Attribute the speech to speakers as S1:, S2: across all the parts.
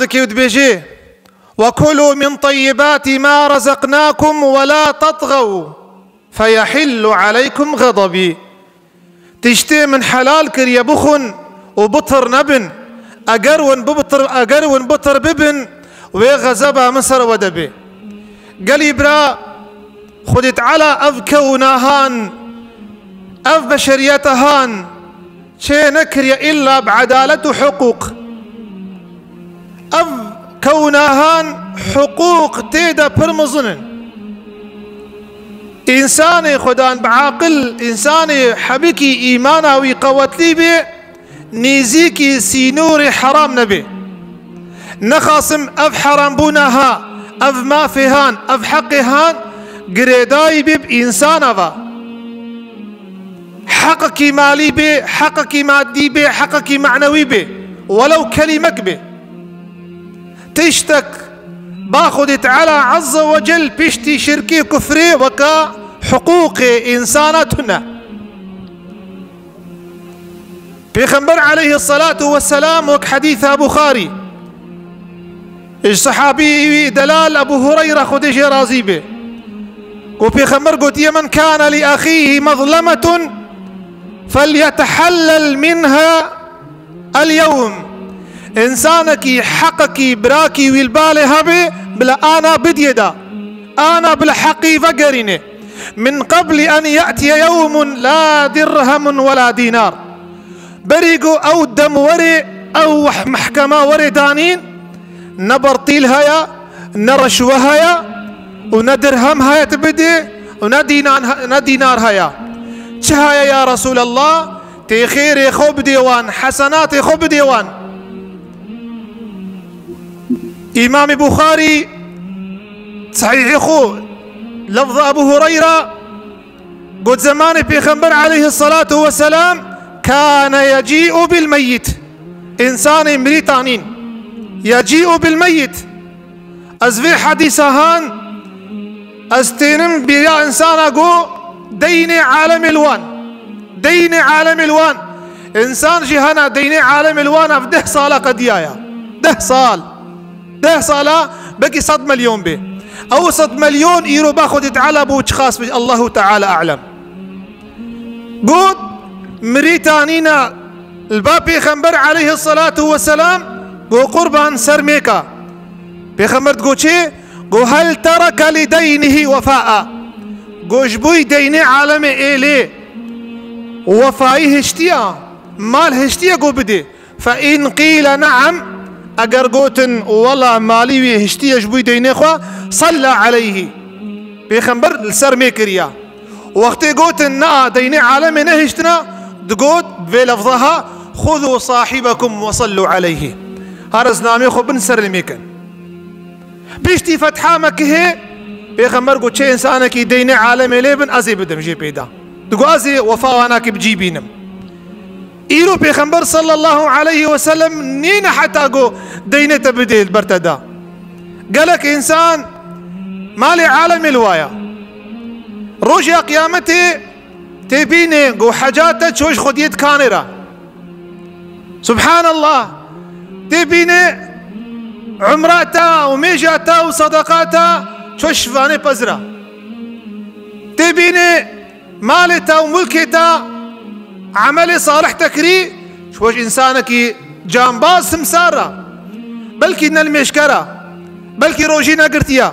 S1: بيجي وكلوا من طيبات ما رزقناكم ولا تطغوا فيحل عليكم غضبي. تشتي من حلال كريا بخن وبطر نبن أقرون بطر ببن وغزبا مصر ودبي. قال برا خدت على أف كوناهان أف بشريتهان شي نكري إلا بعدالة حقوق أف كوناهان حقوق تيدا برمزن إنساني خدان بعاقل إنساني حبكي إيمانا ويقوتلي بي نيزيكي سينوري حرام نبي نخاصم أف حرام بوناها أف ما فيهان أف حقهان قريداي بي بإنسانا با حقك مالي بي حقك مادي بي حقك معنوي بي ولو كلمك بي تشتك باخذت على عز وجل بيشتي شركي كفري وكا حقوق إنساناتنا. بيغمبر عليه الصلاة والسلام وك حديث بخاري الصحابي دلال أبو هريرة خديجي رازي به وبيغمبر قلت من كان لأخيه مظلمة فليتحلل منها اليوم. إنسانك حقك براكي والبالي هبي بلا أنا بديدا أنا بالحقي فقرني من قبل أن يأتي يوم لا درهم ولا دينار. بريقو أو دم وري أو محكمة وري دانين نبرطيل هيا نرشوه هيا وندرهم هيا تبدي وندينار هيا شهايا يا رسول الله تي خيري خوب ديوان حسناتي خوب ديوان. إمام بخاري صحيح خو لفظ أبو هريرة قد زمان بيغمبر عليه الصلاة والسلام كان يجيء بالميت إنسان مريتانين يجيء بالميت أزفي حديثهان أستينم بيا إنسان أقو ديني عالم الوان ديني عالم الوان إنسان جهنا ديني عالم الوان في 10 صالة قد يايا 10 صالة بقي 100 مليون به أو 100 مليون إيرو باخذ على بوش خاص الله تعالى أعلم. قد مريتانينا الباب بيغمبر عليه الصلاة والسلام قو قربان سرميكا بيغمبر تقول شي قو هل ترك لدينه وفاء قو جبوي ديني عالمي إيلي وفائه هشتيا مال هشتيا قو بدي فإن قيل نعم اگر قوتن والله مالي هشتيا جبوي ديني خوا صلى عليه بيغمبر السر ميكريا وقت قوتن نا ديني عالمي نهشتنا دقوت في لفظها خذوا صاحبكم وصلوا عليه هارز نامي خو بن سر الميكن بيشتي فتحة مكه بيغمبر قوت شي انسانك ديني عالمي ليبن ازي بدم جي بيدا دقو ازي وفاواناك بجيبينم إيرو بيغمبر صلى الله عليه وسلم نين حتى قو ديني تبدي البرتدا قالك إنسان مالي عالم الوايا رجع قيامتي تبيني قو حاجاتك شوش خديت كانرا سبحان الله تبيني عمراتا وميجاتا وصدقاتا شوش فاني بزرا تبيني مالتا وملكتا عملي صالح تكري شوش إنسانك جانباز سمسارة بلكي نلمشكرة بلكي روجي نقرتيا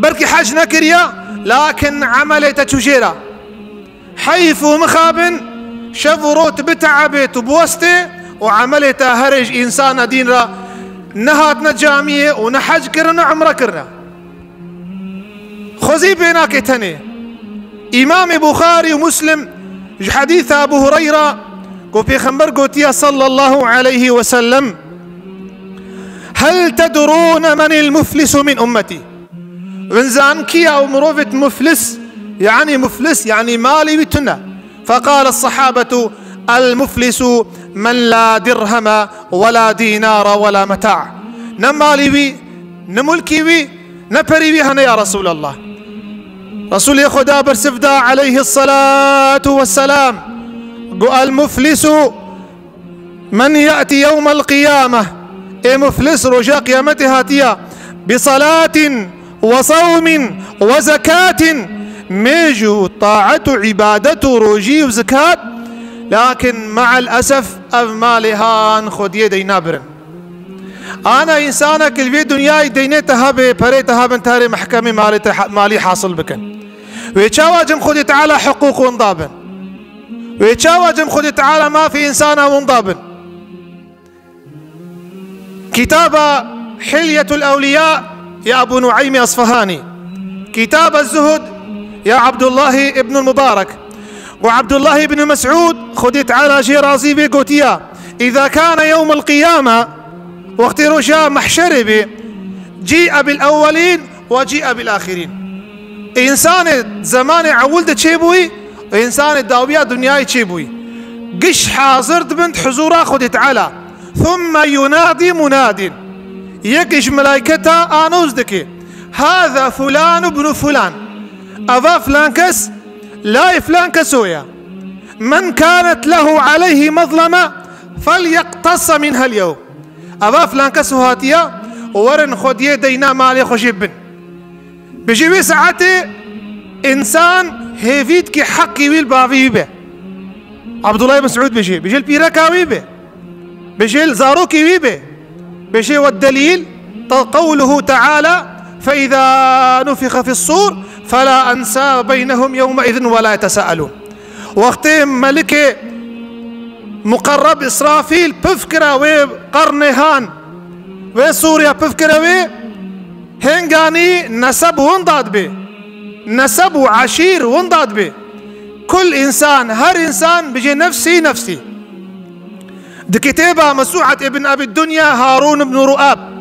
S1: بلكي حج نكريا لكن عملي تشجيرة حيث مخابن شفروت بتعبت بوسته وعملي تهرج إنسان دين را نهات نجامية ونحج كرنا عمره كرنا خذي بيناك تاني. إمام بخاري ومسلم حديث أبو هريرة وفي خمبر قوتيا صلى الله عليه وسلم هل تدرون من المفلس من أمتي؟ ونزان كيا أو مروفة مفلس يعني مالي بتنا. فقال الصحابة المفلس من لا درهم ولا دينار ولا متاع نمالي بي نملكي بي نبري بي هنا يا رسول الله. رسول يخدا برسفدا عليه الصلاة والسلام قال المفلس من يأتي يوم القيامة مفلس رجاء قيامته هاتيا بصلاة وصوم وزكاة ميجو طاعة عبادة روجي وزكاة، لكن مع الأسف مالهان خود يدي نابرن. أنا إنسانك الفي دنياي دينيتها ببريتها بنتاري محكمة مالي حاصل بكن ويتشاوجم خود تعالى حقوق ونضابن ويتشاوجم خود تعالى ما في إنسانة ونضابن. كتاب حلية الأولياء يا أبو نعيم أصفهاني، كتاب الزهد يا عبد الله ابن المبارك وعبد الله بن مسعود خدت على جيرازي بيقوتيا إذا كان يوم القيامة وقت رجاء محشر به جيء بالأولين وجيء بالآخرين. إنسان زمان عولد تشيبوي وإنسان الداوية دنياي تشيبوي قش حاضرت بنت حضورا خدت على ثم ينادي مناد يقش ملائكته آنوزدك هذا فلان ابن فلان أفا فلان كس لا فلان كسويا من كانت له عليه مظلمة فليقتص منها اليوم. أفا فلان كسو هاتيا ورن خد يدينا مالي خشيب بجيبي ساعتي إنسان هيفيد كي حقي ويل بافي به عبد الله بن مسعود بيجي البيركاوي به بيجي الزاروكي ويبه بيجي والدليل قوله تعالى فإذا نفخ في الصور فلا أنساب بينهم يومئذ ولا يتساءلون. وقت ملك مقرب إسرافيل بفكرة وقرنهان وسوريا بفكرة هنغاني نسب وانضاد به نسب وعشير وانضاد به كل إنسان هر إنسان بيجي نفسي دي كتابة مسوعة ابن أبي الدنيا هارون بن رؤاب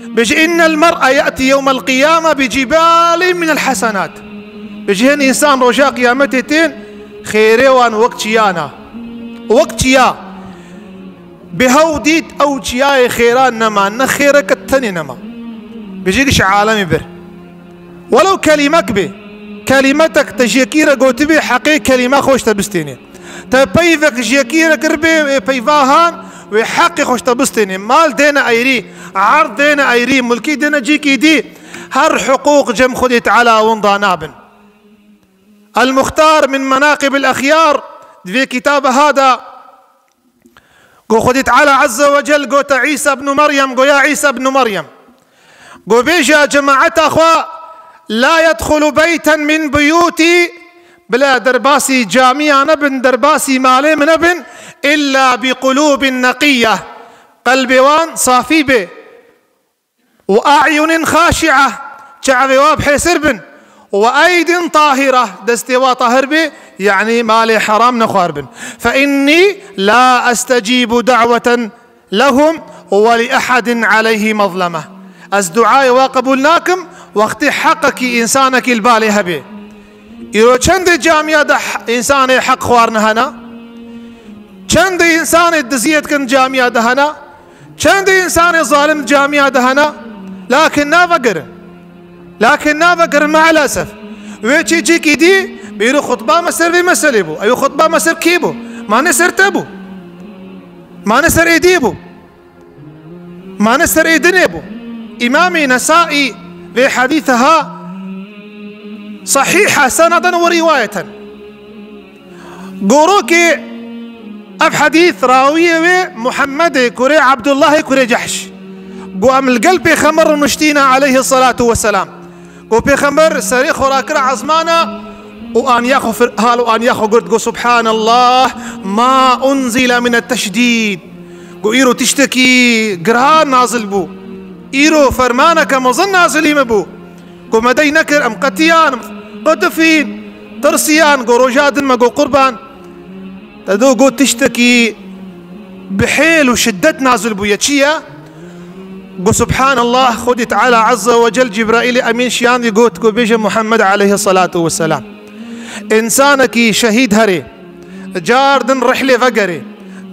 S1: بيجي إن المرأة يأتي يوم القيامة بجبال من الحسنات. بيجي هن إنسان رجاء قيامتين خيريوان وقتيانا وقتيا بهوديت أو تياي خيران نما نخيرك التاني نما بيجيش عالمي بر ولو كلمك به كلمتك تجيكيرا قوت به حقيقي كلمة خوش تبستيني تبيفك جيكيرا قربي بيفاهان وحقي خوش تبستيني مال دينا أيري عرض دينا أيري ملكي دينا جيكي دي هر حقوق جم خدت على ونضانابن. المختار من مناقب الأخيار في كتاب هذا قو خدت على عز وجل قوت عيسى بن مريم قو يا عيسى بن مريم قو بيجا جماعة أخوة لا يدخل بيتا من بيوتي بلا درباسي جامعة نبن درباسي مالي من نبن إلا بقلوب نقية قلبي وان صافي به وأعين خاشعة شعبي وابحي سربن وأيد طاهرة دستوا طاهر به يعني مالي حرام نخاربن فإني لا أستجيب دعوة لهم ولأحد عليه مظلمة. أزدعاء وقبولناكم وقت حقك إنسانك البالي هبي إيرو چند جامعة ده إنسان حق خوارنا هنا چند إنسان دزيت كن جامعة ده هنا چند إنسان ظالم جامعة ده هنا لكن نافقر مع الأسف ويجي جيكي دي بيرو خطبة مسر في مسر بو أيو خطبة مسر كيبو ما نسر تبو ما نسر إيديبو ما نسر إيدنيبو. إمامي نسائي في حديثها صحيحة سندا ورواية قروكي أب حديث راوية محمد كوري عبد الله كوري جحش قو أم القلب خمر مشتينا عليه الصلاة والسلام قو بخمر سريخ وراكرا عزمانا وأن ياخو هالو أن ياخو قلت قو سبحان الله ما أنزل من التشديد قو إيرو تشتكي قران نازل بو إيرو فرمانك مظن نازلي مبو قو مدي نكر أم قتيان قدفين ترسيان قو رجاد ما قو قربان تدو قو تشتكي بحيل وشدة نازل بو يتشيا قو سبحان الله خدي تعالى عز وجل جبرائيل أمين شيان يقول قو بيجي محمد عليه الصلاة والسلام إنسانك شهيد هري جاردن رحلة فقري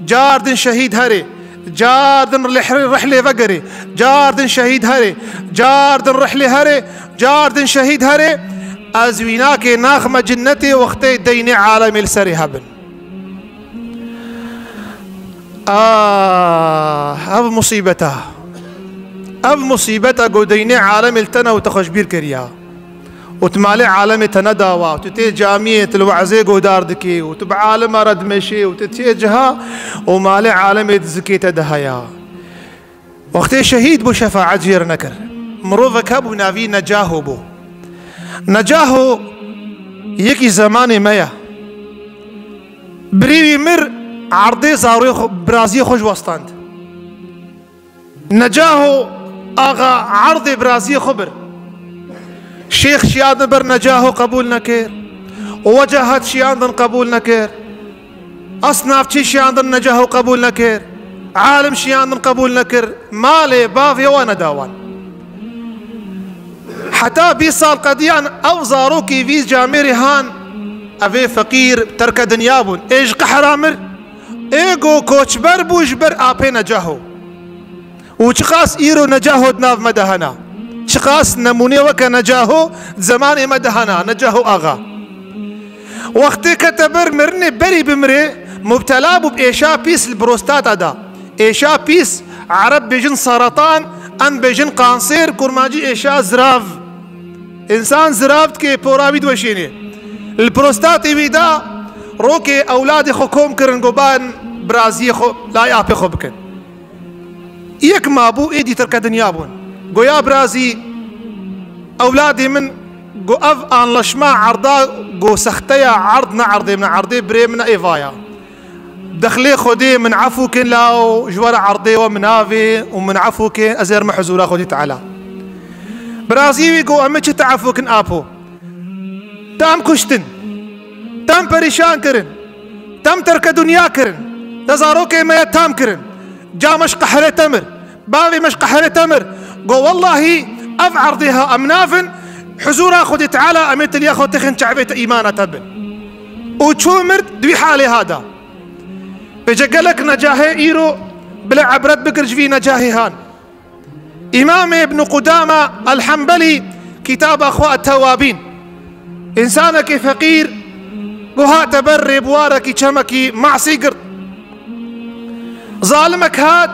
S1: جاردن شهيد هري جاردن رحلة فقري جاردن شهيد هري جاردن رحلة هري جاردن شهيد هري أزويناك ناخمة جنتي وقتي ديني عالم السري هبن هذا مصيبتها أف مصيبة قوديني عالم التنا وتخشبير كريا وتمالي عالم تنداوا وتتي جامية الوعزي قودار دكي وتبع عالم رد مشي وتتيجها ومالي عالم زكي تدهيا وقت شهيد بو شفاعة جير نكر مروفك هبو نافي نجاهو بو نجاهو يكي زماني ميا بريوي مر عرضي زاروي برازي خوش وستاند نجاهو آغا عرضي برازي خبر شيخ شيادن بر نجاهو قبول نكير ووجهت شيادن قبول نكير أصناف شي شيادن نجاهو قبول نكير عالم شيادن قبول نكير مالي بافي وانا داوان حتى 20 سال قديان او زاروكي فيز جاميري هان افي فقير ترك دنيابون ايش قحرامر ايجو كوچبر بوجبر ابي نجاهو وشخاص ايرو نجاهو دناف مدهنا شخاص نموني وك نجاهو زمان مدهنا نجاهو اغا وقت كتبر مرني بري بمري مبتلى بإيشا بيس البروستاتا دا إيشا بيس عرب بيجن سرطان ان بيجن قانصير كورماجي إيشا زراف انسان زرافت كي بورابيد وشيني البروستاتي بيدا روكي اولادي خوكم كرن قبان برازي خو لا يابي خو بكن يك مابو ايدي ترك دنيابون قو يا برازي اولادي من قو اف ان لشما عرضا قو سختيا عرضنا عرضي من عرضي بري من ايفايا دخلي خودي من عفوكن لاو جوار عرضي ومن افي ومن عفوكن ازير محزورا خودي تعالى برازيلي قو امتش تعفوكن ابو تام كشتن تام بريشان كرن تام ترك دنيا كرن تزاروكي ما تام كرن جا مش قحرة تمر بابي مش قحرة تمر قو والله اف عرضها امنافن حزورا خودي تعالى امت لي اخو تخن شعبيت ايمانة تبن وشو مرد دوي حالي هذا بجقلك نجاهي ايرو بلا عبرت بكرج في نجاهي هان إمام ابن قدامة الحنبلي كتاب أخوة التوابين إنسانك فقير قوها تبري بوارك شمكي معصي قرد ظالمك هاد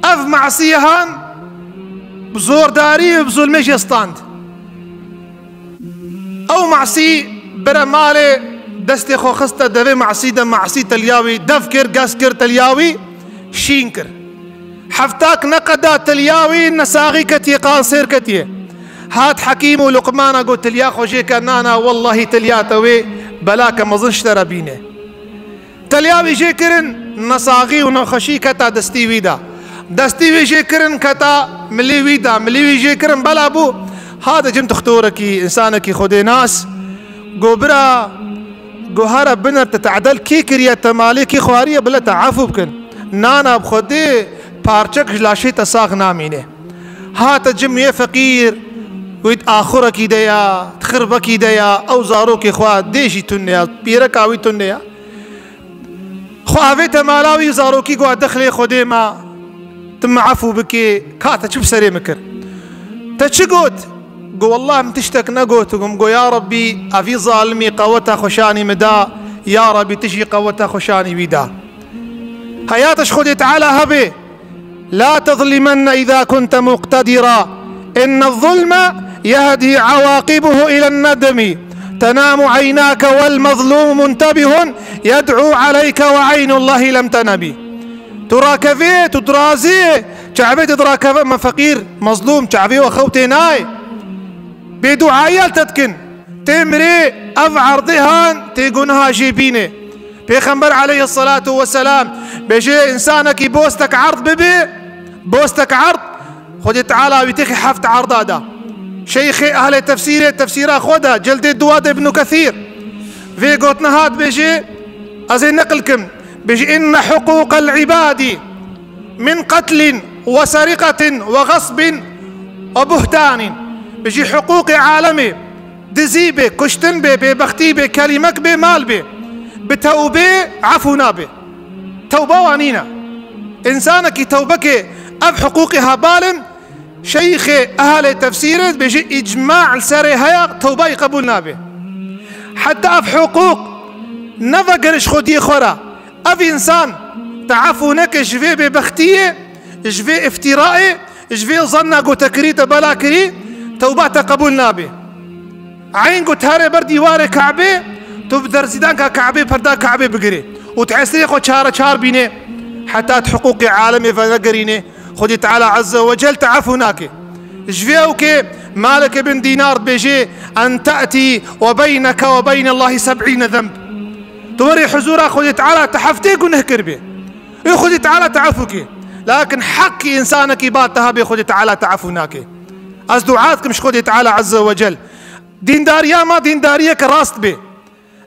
S1: أف معصية هان بزور داري بظلمش يستاند أو معصي برمالي دستي خو خسته دفي معصي دم معصي تلياوي دفكر قاسكر تلياوي شينكر حفتاك نقدا تلياوي نساغي كتي قانصير كتي هات حكيم ولقمان اقول تليا خوشيك نانا والله تلياتوي بلاك مظنش تربينه تلياوي جيكرن نساغي ونخشي كتا دستي ويدا دستي جيكرن كتا ملي ويدا ملي جيكرن بلا بو هذا جمت اختوركي انسانك خودي ناس قبرا قهرة بنر تتعدل كي كريا تمالي كي خوارية بلا تعافو بكن نانا بخودي پارچک لاشی تساق نامینه هات جمعیه فقیر وید آخره کی دیا تخربه کی دیا او زارو کی خواه دیشی تنیا پیرکاوی تنیا خواه تمالاوی زارو کی گوه دخلی خوده ما تم عفو بکی کاتا چب سری مکر تا چی گوت گو والله متشتك نقوت قو يا ربي افي ظالمي قوتها خشاني مدا يا ربي تشي قوتها خشاني بدا حياتش خذي تعالى هبي لا تظلمن إذا كنت مقتدرا إن الظلم يهدي عواقبه إلى الندم تنام عيناك والمظلوم منتبه يدعو عليك وعين الله لم تنبي تراكفي تدرازي شعبي تدراكف ما فقير مظلوم شعبي وخوتي ناي بدعايا تتكن تمري أف عرضها تيقونها جيبيني بيخنبر عليه الصلاة والسلام بيجي إنسانك بوستك عرض ببي بوستك عرض خذ تعالى بتخي حفت عرض هذا شيخ أهل تفسيره خذها جلد الدواد ابن كثير في قوت نهاد بيجي أزين نقلكم بيجي إن حقوق العباد من قتل وسرقة وغصب وبهتان بيجي حقوق عالمي دزيبه كشتن بي بختي بي كلمك بي مال بي بتوبه عفونا به توبه وانينا انسانك توبك اب حقوقها بالن شيخ اهل تفسير بيجي اجماع السري هيا توبه قبولنا به حتى اب حقوق نفقرش خدي خورا اب انسان تعفونك جفي ببختيه جفي افترائي جفي ظننا قوت كريت بلا كري توبات قبول نابي عين قوت هاري بردي واري كعبي تبدر زيدان كعبي بردا كعبي بقري وتعسري خو شار بيني حتى حقوق عالمي فنقريني خدي تعالى عز وجل تعفوناك جفيوك مالك بن دينار بيجي أن تأتي وبينك وبين الله 70 ذنب توري حزورا خدي تعالى تحفتيك ونهكر به خدي تعالى تعفوك لكن حق إنسانك باتها بخدي تعالى تعفوناك أصدعاتك مش خدي تعالى عز وجل دين داريا ما دين داريا كراست به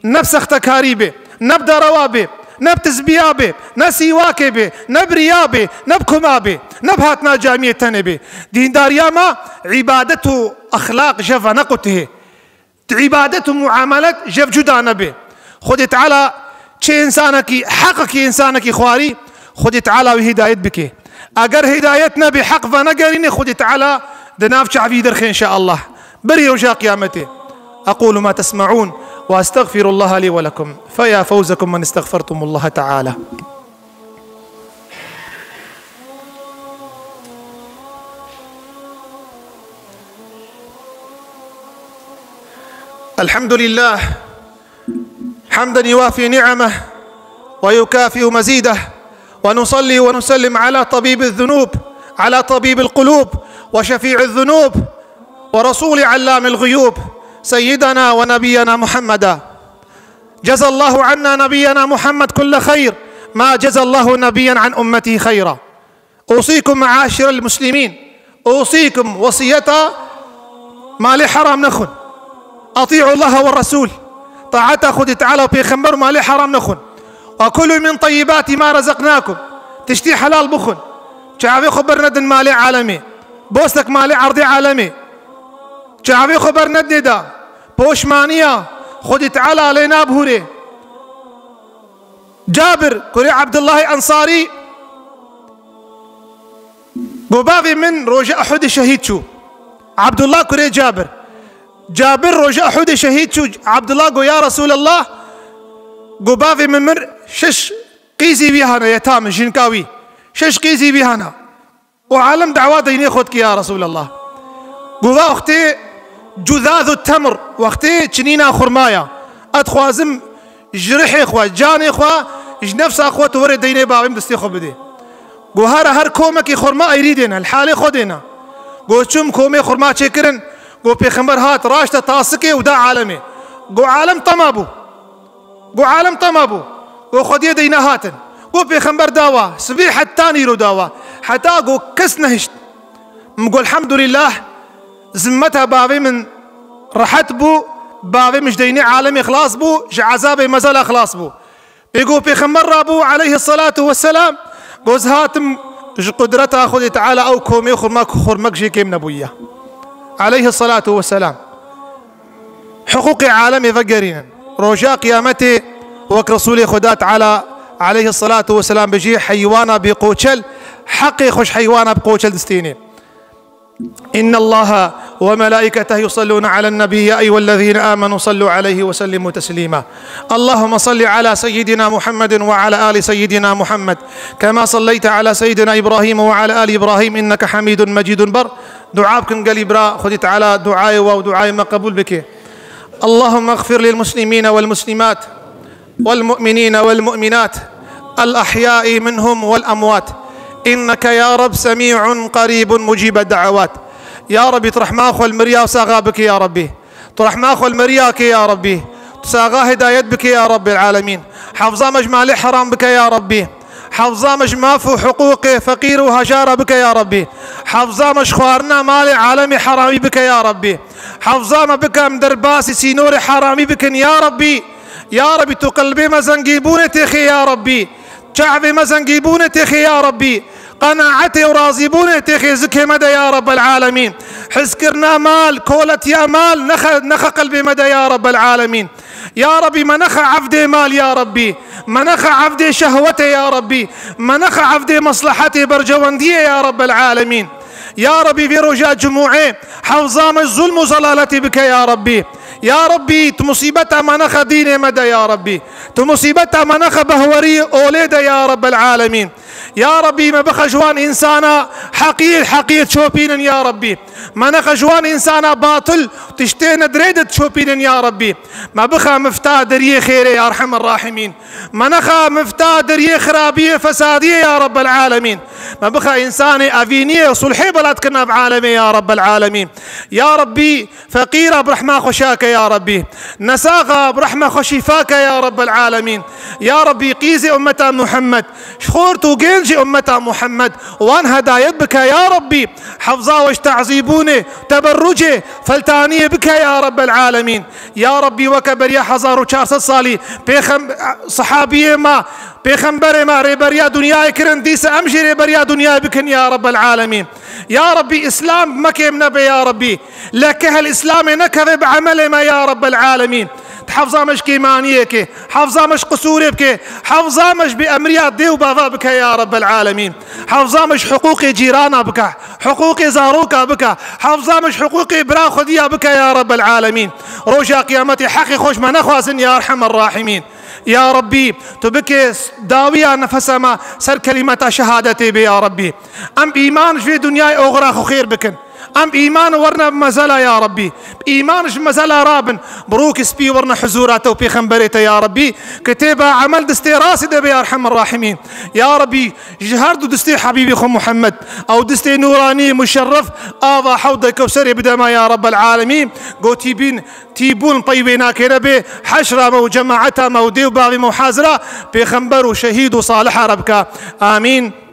S1: نفس اختكاري به نبدا روابه نبتزبيا به نسيواك به نبريا به نبكما به نبهاتنا جامية تنبه دين داريا ما عبادته أخلاق جف نقته عبادته معاملات جف جدان به خدي تعالى چه إنسانك حقك إنسانك خواري خدي تعالى وهدايت بك أجر هدايتنا بحق فنقرين خدي تعالى دناف شعبي درخي إن شاء الله بري رجاء قيامته أقول ما تسمعون وأستغفر الله لي ولكم فيا فوزكم من استغفرتم الله تعالى. الحمد لله حمدا يوافي نعمه ويكافئ مزيده ونصلي ونسلم على طبيب الذنوب على طبيب القلوب وشفيع الذنوب ورسول علام الغيوب سيدنا ونبينا محمدا. جزى الله عنا نبينا محمد كل خير ما جزى الله نبيا عن أمته خيرا. أوصيكم معاشر المسلمين أوصيكم وصية ما لي حرام نخن أطيعوا الله والرسول طاعته خذ تعالى وبيخمر ما لي حرام نخن وكلوا من طيبات ما رزقناكم تشتي حلال بخن شعبي خبر ندن مالي عالمي بوستك مالي عرضي عالمي شعبي خبر ندن دا بوشمانية خذ تعالى علينا بهوري جابر كوري عبد الله أنصاري قبابي من رجاء أحد شهيد شو عبد الله كوري جابر رجاء أحد شهيد شو عبد الله قو يا رسول الله قبابي من مر شش قيزي بيهانا يتام جنكاوي شش قيزي بيهانا وعالم دعوات ديني خدك يا رسول الله قبا أختي جذاذ التمر وقتي تشنينا خرمايا أتخوازم جرحي إخوة جاني إخوة جنفس أخوة توري ديني باغيم دستي خو بدي قو هر كومكي خرما أيريدنا الحالي خودنا قو شم كومي خرما تشكرن قو بيخمر هات راشتا تاسكي ودا عالمي قو عالم طمابو قو خدي دينا هاتن قو بيخمر داوا سبيح التاني رو داوا حتى قو كسنا هشت مقول الحمد لله زمتها بابي من رحت بو بابي مش ديني عالمي خلاص بو عذابي مازال خلاص بو بيقول بيخمر رابو عليه الصلاة والسلام قوز هاتم قدرتها خذ تعالى أو كومي خرمك جيكي من أبويا عليه الصلاة والسلام حقوق عالمي فقرين رجاء قيامتي وك رسولي خدات عليه الصلاة والسلام بيجي حيوانا بقوشل حقي خش حيوانا بقوشل دستيني إن الله وملائكته يصلون على النبي يا أيها الذين آمنوا صلوا عليه وسلموا تسليما. اللهم صل على سيدنا محمد وعلى آل سيدنا محمد كما صليت على سيدنا إبراهيم وعلى آل إبراهيم إنك حميد مجيد بر. دعابكم قال إبراهيم خذت على دعائي ودعائي ما قبول بك. اللهم اغفر للمسلمين والمسلمات والمؤمنين والمؤمنات الأحياء منهم والأموات إنك يا رب سميع قريب مجيب الدعوات. يا ربي طرح ما أخو المريا وساغا بك يا ربي طرح ما أخو المرياك يا ربي ساغا هدايت بك يا رب العالمين حفظا مجمالي حرام بك يا ربي حفظا مجمافو حقوقي فقير وهجار بك يا ربي حفظا مشخوارنا مالي عالمي حرامي بك يا ربي حفظا ما بك مدرباسي سينوري حرامي بك يا ربي يا ربي تقلبي مزنقيبوني تخي يا ربي شعبي مزنقيبوني تخي يا ربي قناعتي وراضيبوني تخي زكي مدى يا رب العالمين حسكرنا مال كولت يا مال نخ قلبي مدى يا رب العالمين يا ربي منخ عفدي مال يا ربي منخ عفدي شهوتي يا ربي منخ عفدي مصلحتي برجواندية يا رب العالمين يا ربي في رجاء جموعي حفظام الظلم وزلالتي بك يا ربي يا ربي تمصيبتها منخ دين مدى يا ربي، تمصيبتها منخ بهوري أوليدا يا رب العالمين. يا ربي ما بخ جوان إنسانا حقير شوبين يا ربي، منخ جوان إنسانا باطل تشتين دريدت شوبين يا ربي. ما بخ مفتاح دريه خير يا أرحم الراحمين، منخ مفتاح دريه خرابية فسادية يا رب العالمين. ما بخ إنساني أفينية صلحي بلاد كنا بعالمي يا رب العالمين. يا ربي فقيرة برحمة خشاك يا ربي، نساغة برحمة خشيفاك يا رب العالمين. يا ربي قيزي أمة محمد، شخورت وقيلجي أمة محمد، وان هدايت بك يا ربي، حفظا وش تعذيبوني تبرجي فلتانية بك يا رب العالمين. يا ربي وكبر يا حزار وشارس صالي صحابي ما پیغمبر ما ريبريا دنيا كرن ديس امشي ريبريا دنيا بكن يا رب العالمين. يا ربي اسلام مكيم نبي يا ربي، لك الاسلام نكذب عمل ما يا رب العالمين. حفظا مش كيمانيك، حفظا مش قصورك، حفظا مش بأمريات دي وبابا بك يا رب العالمين. حفظا مش حقوق جيرانا بك، حقوق زاروكا بك، حفظا مش حقوق برا خديا بك يا رب العالمين. روجا قيامتي حقي خوش ما نخوازن يا أرحم الراحمين. يا ربي تبكي داوية نفسما سر كلمة شهادتي بي يا ربي. أم إيمان في دنياي أغراخ خير بكن، أم إيمان ورنا بمزلا يا ربي، إيمانش مزلا رابن بروك سبي ورنا حزوراته وبي خنبريته يا ربي. كتابة عمل دستي راسي دبي يا أرحم الراحمين. يا ربي جهردو دستي حبيبي خو محمد أو دستي نوراني مشرف آضا حوض كوسري بدما يا رب العالمين. قو تيبون طيبينا كنبي حشرة مو جماعتها مو ديو باغي مو حازرة بخنبر وشهيد وصالح ربك آمين.